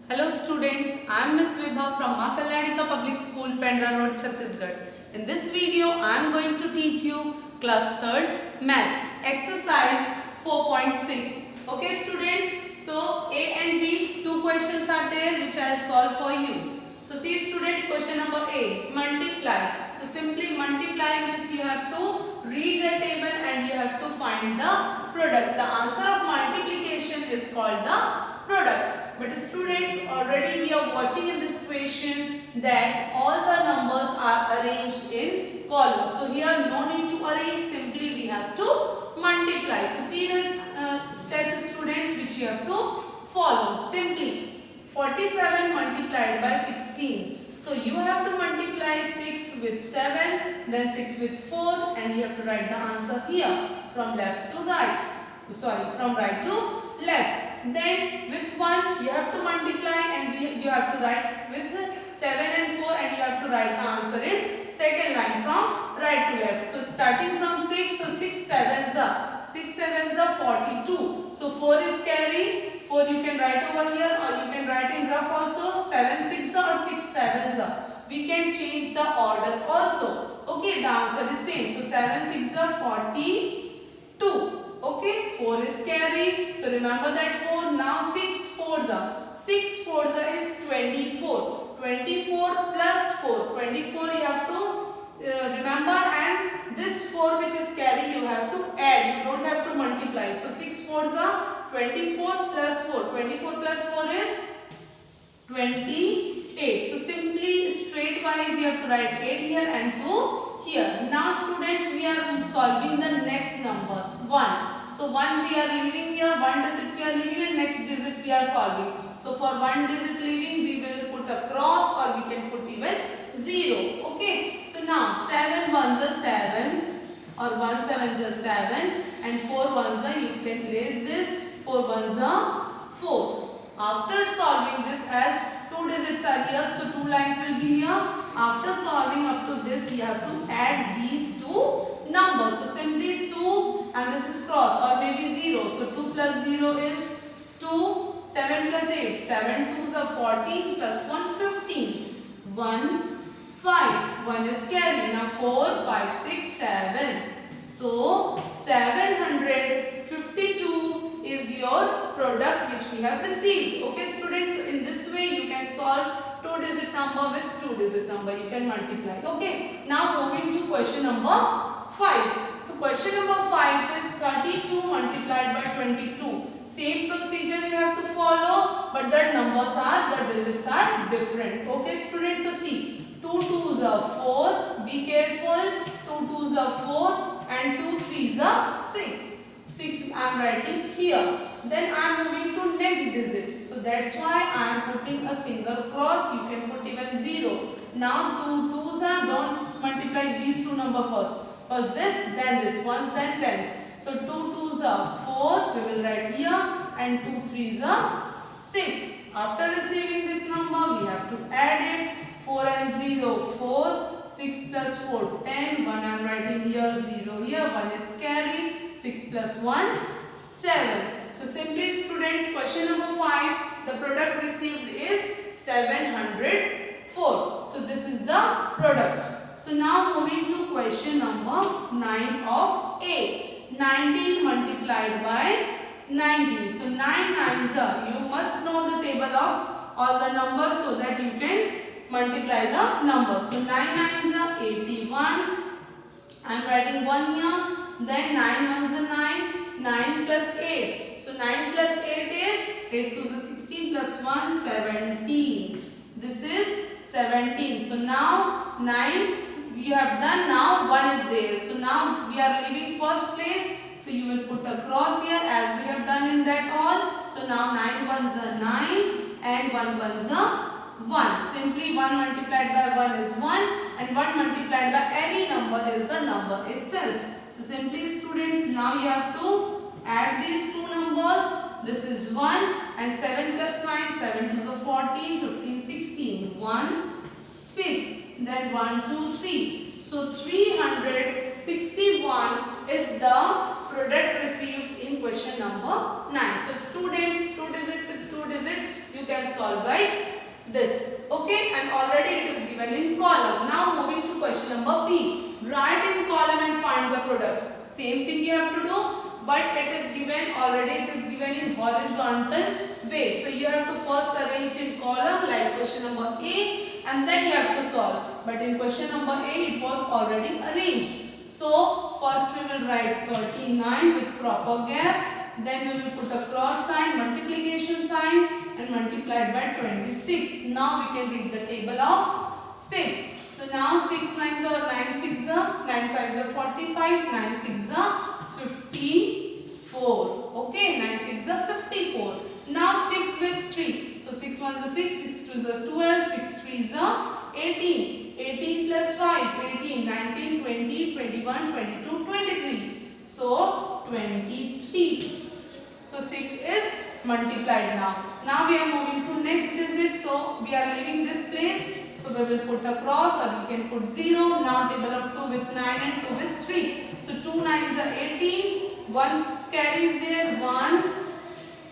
Hello students, I am Miss Vibha from Maa Kalyanika Public School, Pendra Road, Chhattisgarh. In this video, I am going to teach you class 3rd Maths exercise 4.6. Okay students, so A and B, two questions are there which I will solve for you. So see students, question number A, multiply. So simply multiply means you have to read the table and you have to find the product. The answer of multiplication is called the product. But students, already we are watching in this question that all the numbers are arranged in columns. So here no need to arrange, simply we have to multiply. So see the steps students which you have to follow. Simply 47 multiplied by 16. So you have to multiply 6 with 7, then 6 with 4, and you have to write the answer here from left to right. From right to left. Then with 1 you have to multiply and you have to write with 7 and 4 and you have to write the answer in second line from right to left. So starting from 6, so 6 sevens are 42. So 4 is carry, 4 you can write over here or you can write in rough also, 7 6 or 6 sevens are. We can change the order also. Okay, the answer is same. So 7 6 are 42. Okay, 4 is carry. So remember that 4. Now 6 4s are. 6 4s are is 24. 24 plus 4. 24 you have to remember, and this 4 which is carry you have to add. You don't have to multiply. So 6 4s are 24 plus 4. 24 plus 4 is 28. So simply straight wise you have to write 8 here and 2 here. Now students, we are solving the next numbers. 1. So 1 we are leaving here, 1 digit we are leaving and next digit we are solving. So for 1 digit leaving we will put a cross or we can put even 0. Okay. So now 7 ones are 7 or 1 sevens are 7 and 4 ones are, you can erase this, 4 ones are 4. After solving this, as 2 digits are here, so 2 lines will be here. After solving up to this, you have to add these two numbers. So simply 2 and this is cross or maybe 0. So 2 plus 0 is 2. 7 plus 8. 7 2s are 14 plus 1 15. 1 5. 1 is carry. Now 4 5 6 7. So 752 is your product which we have received. Okay students, so in this way you can solve 2 digit number with 2 digit number. You can multiply. Okay. Now moving to question number 5. So question number 5 is 32 multiplied by 22. Same procedure we have to follow, but the numbers are, the digits are different. Okay students, so see, 2 2s are 4. Be careful. 2 2s are 4 and 2 3s are 6. 6 I am writing here. Then I am moving to next digit. So that's why I am putting a single cross. You can put even 0. Now 2 2s are, don't multiply these two numbers first. First this, then this, ones, then tens. So 2 2s are 4, we will write here, and 2 3s are 6. After receiving this number, we have to add it. 4 and 0, 4. 6 plus 4, 10. 1 I am writing here, 0 here. 1 is carry. 6 plus 1, 7. So simply students, question number 5, the product received is 704. So this is the product. So now moving to question number 9 of A. 19 multiplied by 19. So 9 9s are, you must know the table of all the numbers so that you can multiply the numbers. So 9 9s are 81. I am writing 1 here. Then 9 ones are 9. 9 plus 8. So 9 plus 8 is, 8 2s are 16 plus 1, 17. This is 17. So now 9 you have done, now 1 is there. So now we are leaving first place. So you will put a cross here as we have done in that all. So now 9 ones are 9 and 1 ones are 1. Simply 1 multiplied by 1 is 1 and 1 multiplied by any number is the number itself. So simply students, now you have to add these two numbers. This is 1 and 7 plus 9, 7 2s are 14, 15, 16. 1, 6. Then 1, 2, 3. So 361 is the product received in question number 9. So students, 2 digit with 2 digit, you can solve like this. Okay, and already it is given in column. Now moving to question number B. Write in column and find the product. Same thing you have to do, but it is given in horizontal way. So you have to first arrange in column like question number A, and then you have to solve. But in question number A it was already arranged. So first we will write 39 with proper gap. Then we will put a cross sign, multiplication sign, and multiplied by 26. Now we can read the table of 6. So now 6 9s are 9 6s are 9 5s are 45, 9 6s are 54. Okay, 9 6s are 54. Now 6 with 3. So 6 1s are 6, 6 2s are 12, 6 3s are 18. 18 plus 5, 18, 19, 20, 21, 22, 23. So 23. So 6 is multiplied now. Now we are moving to next digit. So we are leaving this place. So we will put a cross, or we can put 0. Now table of 2 with 9 and 2 with 3. So 2 9s are 18. 1 carries there. 1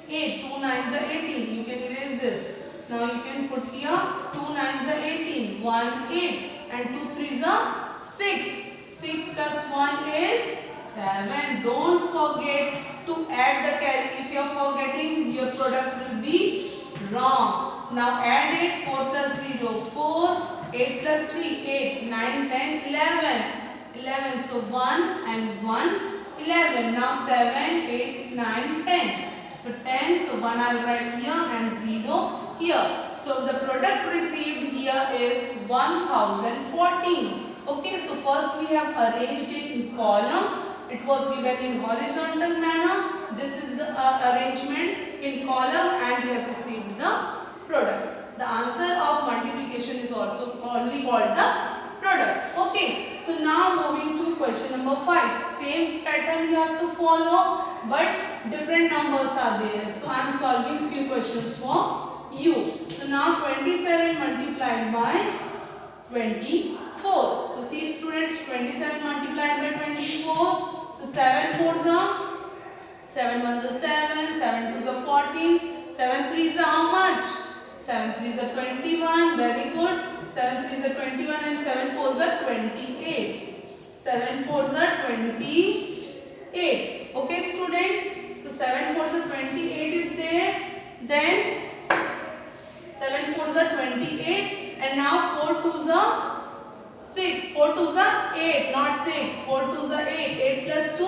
8. 2 9s are 18. You can erase this. Now you can put here 2 9s are 18. 1 8 and 2 3s are 6. 6 plus 1 is 7. Don't forget to add the carry. If you are forgetting, your product will be wrong. Now add it. 4 plus 0 4. 8 plus 3 8. 9 10 11. 11. So 1 and 1 11. Now 7 8 9 10. So 10. So 1 I will write here and 0 here. So the product received here is 1014. Okay, so first we have arranged it in column. It was given in horizontal manner. This is the arrangement in column, and we have received the product. The answer of multiplication is also only called the product. Okay, so now moving to question number 5. Same pattern you have to follow, but different numbers are there. So I am solving few questions for you. So now 27 multiplied by 24. So see students, 27 multiplied by 24. So 7 4s are 7 1s are 7, 7 2s are 14, 7 3s are how much? 7 3s are 21. Very good. 7 3s are 21 and 7 4s are 28. 7 4s are 28. Okay students. So 7 4s are 28 is there. Then 7 4s are 28, and now 4 2s are 6. 4 2s are 8, not 6. 4 2s are 8. 8 plus 2,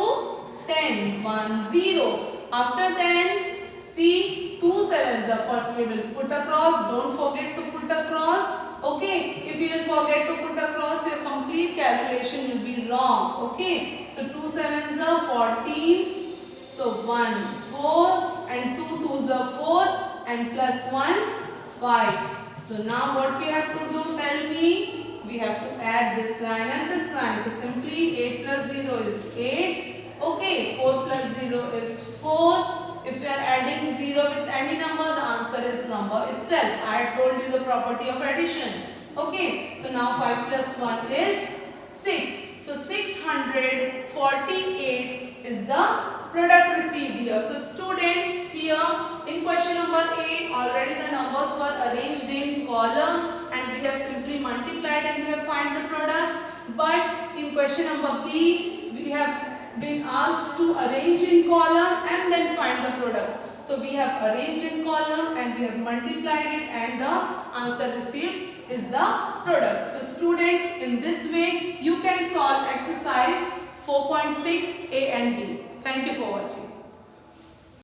10. 1 0. After then, see 2 7s are first we will put a cross. Don't forget to put a cross. Okay. If you will forget to put a cross, your complete calculation will be wrong. Okay. So 2 7s are 14. So 1 4 and 2 2s are 4 and plus 1 5. So now what we have to do, tell me? We have to add this line and this line. So simply 8 plus 0 is 8. Okay, 4 plus 0 is 4. If we are adding 0 with any number, the answer is number itself. I had told you the property of addition. Okay, so now 5 plus 1 is 6. So 648 is the product received here. So students, here in question number 8, already the numbers were arranged in column, and we have simply multiplied and we have find the product. But in question number B, we have been asked to arrange in column and then find the product. So we have arranged in column and we have multiplied it, and the answer received is the product. So students, in this way you can solve exercise 4.6 A and B. Thank you for watching.